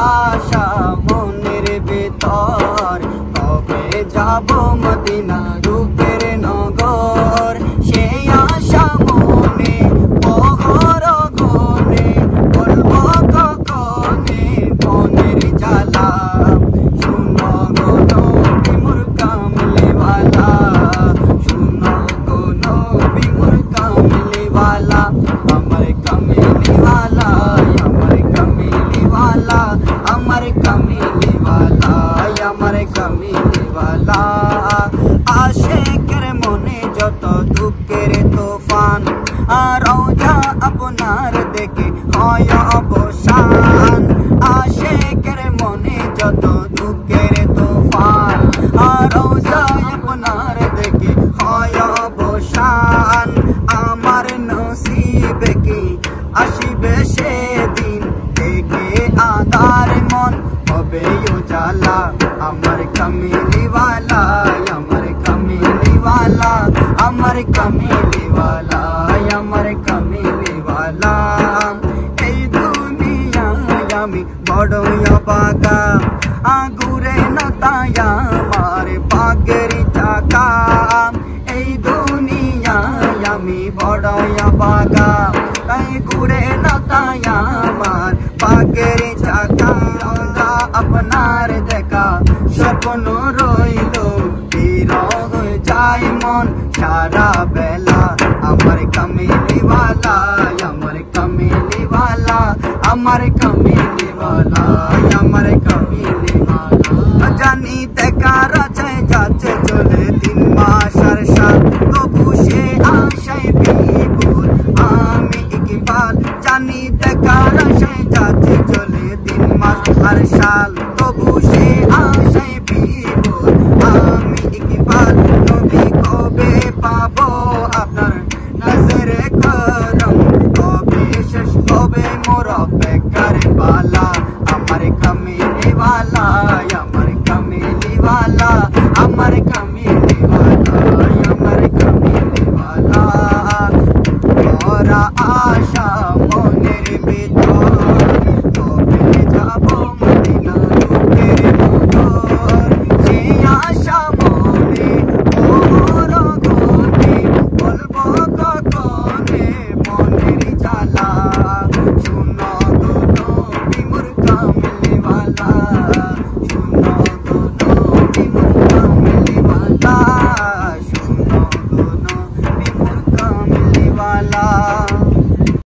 আশা মনের ভিতর, কবে যাব মদিনা রূপের নগর। সেই আশা মনে পহর গনে, বলবো কখনে মনের জ্বালা। শুনো গো নবী মোর কামলিওয়ালা, শুনো গো নবী মোর কামলিওয়ালা। আমার কামলিওয়ালা, আমার কামলিওয়ালা, আমার কামলিওয়ালা, আমার কামলিওয়ালা। আশিকের মনে যত দুঃখের তুফান, আর রওজা আপনার দেখে হয় অবসান। আশিকের মনে যত দুঃখের তুফান, আর রওজা আপনার দেখে হয় অবসান। আমার নসিবে কি আসিবে সেদিন, দেখে আধার মন হবে উজালা। আমার কামলিওয়ালা, আমার কামলিওয়ালা, আমার কামলিওয়ালা, আমার কামলিওয়ালা। এই দুনিয়ায় আমি বড়ই অবাকা, ঘুরে না তাই আমার ভাগ্যের চাকা। এই দুনিয়ায় আমি বড়ই অবাকা, তাই ঘুরে না তাই আমার ভাগ্যের চাকা। রোজা আপনার দেখা স্বপ্ন রইল, বিরহ যায় মন সারা বেলা। আমার কামলিওয়ালা, আমার কামলিওয়ালা, আমার কামলিওয়ালা, আমার কামলিওয়ালা। জানি দেখার আছে যাচ্ছে চলে 3 মাস আর সাল, তবু সে আশায় বিভোর আমি ইকবাল। জানি দেখার আছে যাচ্ছে চলে 3 মাস আর সাল, তবু সে আশায় বিভোর আমি ইকবাল। নবী কবে পাবো আপনার নজরে করম, কবে শেষ হবে মোর অপেক্ষার পালা। আমার কামলিওয়ালা, আমার কামলিওয়ালা, আমার কামলিওয়ালা, আমার কামলিওয়ালা। ওরা